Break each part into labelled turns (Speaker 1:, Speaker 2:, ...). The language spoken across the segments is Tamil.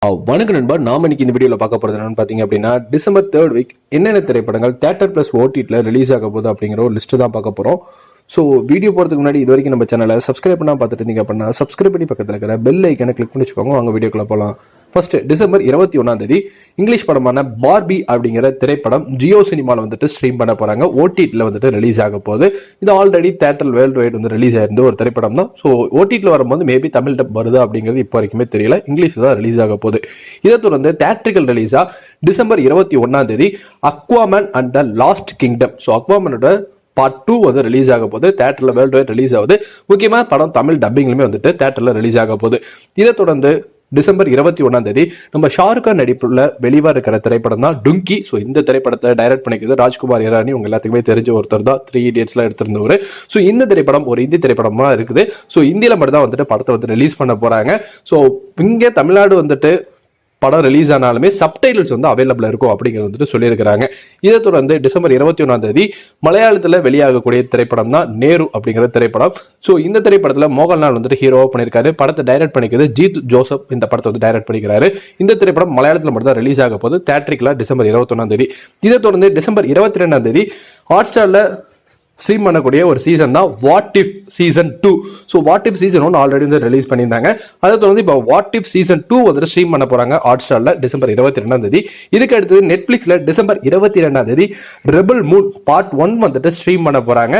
Speaker 1: வணக்கம் நண்பா. நாம இன்னைக்கு இந்த வீடியோல பார்க்க போறது என்னன்னு பாத்தீங்க அப்படின்னா, டிசம்பர் 3rd வீக் என்னென்ன திரைப்படங்கள் தியேட்டர் பிளஸ் ஓடிடில ரிலீஸ் ஆக போகுது அப்படிங்கிற ஒரு லிஸ்ட் தான் பார்க்க போறோம். ஸோ வீடியோ போகிறதுக்கு முன்னாடி இது வரைக்கும் நம்ம சேனலை சப்ஸ்கிரைப் பண்ணால் பார்த்துட்டு இருந்தீங்க அப்படின்னா சப்ஸ்கிரைப் பண்ணி பக்கத்தில் இருக்கிற பெல் ஐக்கனை கிளிக் பண்ணி வச்சுக்கோங்க. அவங்க வீடியோக்குள்ள போகலாம். ஃபர்ஸ்ட் டிசம்பர் 21 இங்கிலீஷ் படமான பார்பி அப்படிங்கிற திரைப்படம் ஜியோ சினிமாவில் வந்துட்டு ஸ்ட்ரீம் பண்ண போறாங்க. ஓடிடியில் வந்துட்டு ரிலீஸ் ஆக போகுது. இது ஆல்ரெடி தியேட்டர் வேர்ல்டு வைட் வந்து ரிலீஸ் ஆயிருந்த ஒரு திரைப்படம் தான். ஸோ ஓடிடியில் வரும்போது மேபி தமிழ் டப் வருது அப்படிங்கிறது இப்போ வரைக்குமே தெரியல. இங்கிலீஷ் தான் ரிலீஸ் ஆக போகுது. இதை தொடர்ந்து தியேட்ரிக்கல் ரிலீஸா December 21 Aquaman and the lost kingdom. So அக்வாமேனோட பார்ட் 2 வந்து ரிலீஸ் ஆக போகுது. தியேட்டர்ல வேர்ல்டு வைட் ரிலீஸ் ஆகுது. முக்கியமா படம் தமிழ் டப்பிங்லுமே வந்துட்டு தியேட்டர்ல ரிலீஸ் ஆக போகுது. இதை தொடர்ந்து டிசம்பர் 21 நம்ம ஷாருக் கான் நடிப்புள்ள வெளிவா இருக்கிற திரைப்படம் தான் டுங்கி. ஸோ இந்த திரைப்படத்தை டைரக்ட் பண்ணிக்கிறது ராஜ்குமார் இரானி. உங்க எல்லாத்துக்குமே தெரிஞ்ச ஒருத்தர் தான். 3 Idiotsலாம் எடுத்திருந்தவர். ஸோ இந்த திரைப்படம் ஒரு இந்தி திரைப்படமா இருக்குது. ஸோ இந்தியில மட்டும் தான் வந்துட்டு படத்தை வந்து ரிலீஸ் பண்ண போறாங்க. ஸோ இங்கே தமிழ்நாடு வந்துட்டு படம் ரிலீஸ் ஆனாலுமே சப்டைட்டில்ஸ் வந்து அவைலபிள் இருக்கும் அப்படிங்கிறது வந்துட்டு சொல்லியிருக்கிறாங்க. இதை தொடர்ந்து டிசம்பர் 21 மலையாளத்தில் வெளியாகக்கூடிய திரைப்படம் தான் நேரு அப்படிங்கிற திரைப்படம். ஸோ இந்த திரைப்படத்தில் மோகன்லால் வந்துட்டு ஹீரோவா பண்ணியிருக்காரு. படத்தை டைரக்ட் பண்ணிக்கிறது ஜீத் ஜோசப் இந்த படத்தை வந்து டைரக்ட் பண்ணிக்கிறாரு. இந்த திரைப்படம் மலையாளத்தில் மட்டும் தான் ரிலீஸ் ஆக போகுது. தியேட்டரிக்கலா டிசம்பர் 21. இதை தொடர்ந்து டிசம்பர் 22 ஹாட்ஸ்டார்ல ஸ்ட்ரீம் பண்ணக்கூடிய ஒரு சீசன் தான் what if season 2. So what if season 1 already வந்து ரிலீஸ் பண்ணியிருந்தாங்க. அதை தொடர்ந்து இப்போ வாட் இஃப் சீசன் 2 வந்துட்டு ஸ்ட்ரீம் பண்ண போறாங்க ஹாட்ஸ்டார்ல டிசம்பர் 22. இதுக்கு அடுத்தது நெட்ஃபிளிக்ஸ்ல டிசம்பர் 22 ரெபல் மூன் பார்ட் 1 வந்துட்டு ஸ்ட்ரீம் பண்ண போறாங்க.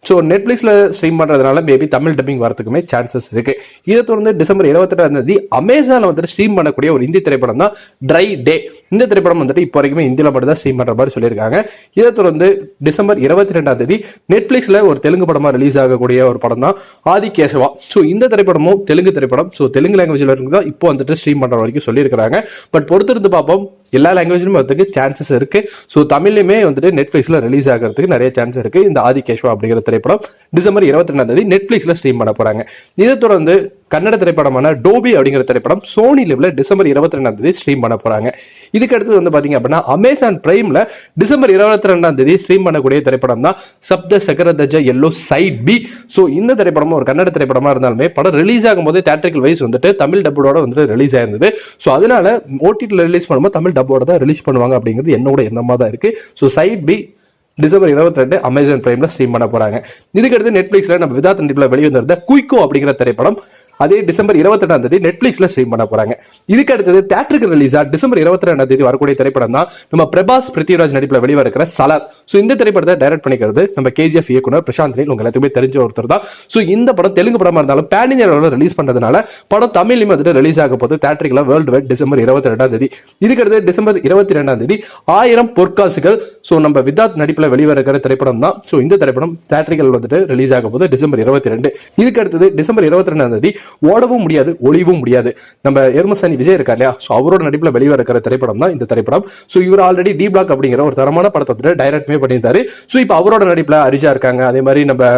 Speaker 1: ஸோ நெட்ஃபிளிக்ஸ்ல ஸ்ட்ரீம் பண்றதுனால மேபி தமிழ் டப்பிங் வரதுக்குமே சான்சஸ் இருக்கு. இதை தொடர்ந்து டிசம்பர் 22 அமேசான்ல வந்துட்டு ஸ்ட்ரீம் பண்ணக்கூடிய ஒரு இந்தி திரைப்படம் தான் ட்ரை டே. இந்த திரைப்படம் வந்துட்டு இப்போ வரைக்குமே இந்தியில மட்டும் தான் ஸ்ட்ரீம் பண்ற மாதிரி சொல்லியிருக்காங்க. இதை தொடர்ந்து டிசம்பர் 22 நெட்ஃபிளிக்ஸ்ல ஒரு தெலுங்கு படமா ரிலீஸ் ஆகக்கூடிய ஒரு படம் தான் ஆதி கேசவா. ஸோ இந்த திரைப்படமும் தெலுங்கு திரைப்படம். ஸோ தெலுங்கு லாங்குவேஜ்ல இருக்குதான் இப்போ வந்துட்டு ஸ்ட்ரீம் பண்ற வரைக்கும் சொல்லியிருக்காங்க. பட் பொறுத்திருந்து பார்ப்போம். எல்லா லாங்குவேஜ்லயும் வரதுக்கு சான்சஸ் இருக்கு. ஸோ தமிழ்லையுமே வந்துட்டு நெட்ஃபிளிக்ஸ்ல ரிலீஸ் ஆகிறதுக்கு நிறைய சான்ஸ் இருக்கு. இந்த ஆதி கேஷ்வா அப்படிங்கிற திரைப்படம் டிசம்பர் 22 நெட்ஃபிளிக்ஸ்ல ஸ்ட்ரீம் பண்ண போறாங்க. இதை தொடர்ந்து கன்னட திரைப்படமான டோபி அப்படிங்கிற திரைப்படம் சோனி லிவ்ல டிசம்பர் 22 ஸ்ட்ரீம் பண்ண போறாங்க. இதுக்கு அடுத்து வந்து பாத்தீங்க அப்படின்னா அமேசான் பிரைம்ல டிசம்பர் 22 ஸ்ட்ரீம் பண்ணக்கூடிய திரைப்படம் தான் சப்த சகரதஜ எல்லோ சைட் பி. ஸோ இந்த திரைப்படமும் ஒரு கன்னட திரைப்படமா இருந்தாலுமே படம் ரிலீஸ் ஆகும்போது தியேட்டரிக்கல் வைஸ் வந்துட்டு தமிழ் டப்போட வந்து ரிலீஸ் ஆயிருந்தது. ஸோ அதனால ஓடிடியில் ரிலீஸ் பண்ணும்போது தமிழ் டப்போட தான் ரிலீஸ் பண்ணுவாங்க அப்படிங்கிறது என்னோட எண்ணமா தான் இருக்கு. So side B December 22 Amazon பிரைம்ல ஸ்ட்ரீம் பண்ண போறாங்க. இதுக்கடுத்து நெட்ஃபிளிக்ஸ்ல நம்ம விதாத் நடிப்புல வெளிவந்திருந்த குயிக்கோ அப்படிங்கிற திரைப்படம் அதே டிசம்பர் 22 நெட்ஃபிளிக்ஸ்ல ஸ்ட்ரீம் பண்ண போறாங்க. இதுக்கு அடுத்தது தியேட்டருக்கு ரிலீஸா டிசம்பர் 22 வரக்கூடிய திரைப்படம் தான் நம்ம பிரபாஸ் பிருத்திவிராஜ் நடிப்புல வெளிவர இருக்கிற சலார். ஸோ இந்த திரைப்படத்தை டைரக்ட் பண்ணிக்கிறது நம்ம KGF இயக்குனர் பிரசாந்த் நீல். உங்க எல்லாத்துக்குமே தெரிஞ்ச ஒருத்தர் தான். ஸோ இந்த படம் தெலுங்கு படமா இருந்தாலும் பேன் இந்தியாவில் ரிலீஸ் பண்றதுனால படம் தமிழ்லையும் வந்துட்டு ரிலீஸ் ஆக போது தியேட்டரிக்கலா வேர்ல்டு வைட் டிசம்பர் 22. இதுக்கு அடுத்து டிசம்பர் 22 1000 பொற்காசுகள். ஸோ நம்ம விதாத் நடிப்புல வெளிவர இருக்கிற திரைப்படம் தான். ஸோ இந்த திரைப்படம் தியேட்டரிக்கல் வந்துட்டு ரிலீஸ் ஆக போது டிசம்பர் 22. இதுக்கு அடுத்தது டிசம்பர் 22 ஓடவும் முடியாது ஒளிவும் முடியாது. நம்ம எருமசானி விஜய் இருக்கா இல்லையா, ஸோ அவரோட நடிப்புல வெளிவர இருக்கிற திரைப்படம் தான் இந்த திரைப்படம். ஸோ இவர் ஆல்ரெடி டி பிளாக் அப்படிங்கிற ஒரு தரமான படத்தை டைரக்ட்மே பண்ணியிருந்தாரு. ஸோ இப்போ அவரோட நடிப்புல அரிஷா இருக்காங்க. அதே மாதிரி நம்ம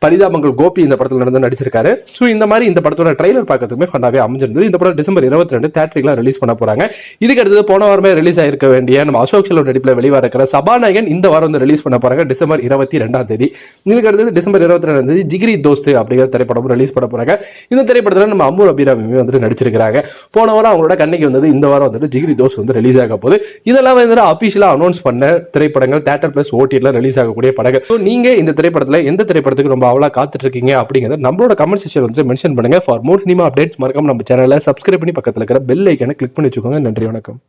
Speaker 1: பரிதாபங்கள் கோபி இந்த படத்தில் நடந்து நடிச்சிருக்காரு. ஸோ இந்த மாதிரி இந்த படத்தோட ட்ரைலர் பார்க்கறதுக்குமே ஃபன்னாவே அமைஞ்சிருந்தது. இந்த படம் டிசம்பர் 22 தியேட்டரிக்கலா ரிலீஸ் பண்ண போறாங்க. இதுக்கு அடுத்தது போன வாரமே ரிலீஸ் ஆயிருக்க வேண்டிய நம்ம அசோக் செல்வன் நடிப்புல வெளிவர இருக்கிற சபாநாயகன் இந்த வாரம் வந்து ரிலீஸ் பண்ண போறாங்க டிசம்பர் 22. இதுக்கு அடுத்தது டிசம்பர் 22 ஜிகிரி தோஸ்து அப்படிங்கிற திரைப்படம் ரிலீஸ் பண்ண போறாங்க. இந்த திரைப்படத்தில் நம்ம அம்மூர் அபிராமி வந்துட்டு நடிச்சிருக்காங்க. போன வாரம் அவங்களோட கண்ணைக்கு வந்தது. இந்த வாரம் வந்துட்டு ஜிகிரி தோஸ்து வந்து ரிலீஸ் ஆக போகுது. இதெல்லாம் வந்து அபிஷியலா அனௌன்ஸ் பண்ண திரைப்படங்கள் தியேட்டர் பிளஸ் ஓடிடில ரிலீஸ் ஆகக்கூடிய படங்கள். ஸோ நீங்க இந்த திரைப்படத்தில் எந்த திரைப்படத்துக்கு ரொம்ப அவளா காத்துட்டு இருக்கீங்க அப்படிங்கறத நம்மளோட கமெண்ட் செக்ஷன்ல வந்து மென்ஷன் பண்ணுங்க. ஃபார் மோர் சினிமா அப்டேட்ஸ் மறக்காம நம்ம சேனலை சப்ஸ்கிரைப் பண்ணி பக்கத்துல இருக்கிற பெல் ஐகானை கிளிக் பண்ணி வச்சுக்கோங்க. நன்றி, வணக்கம்.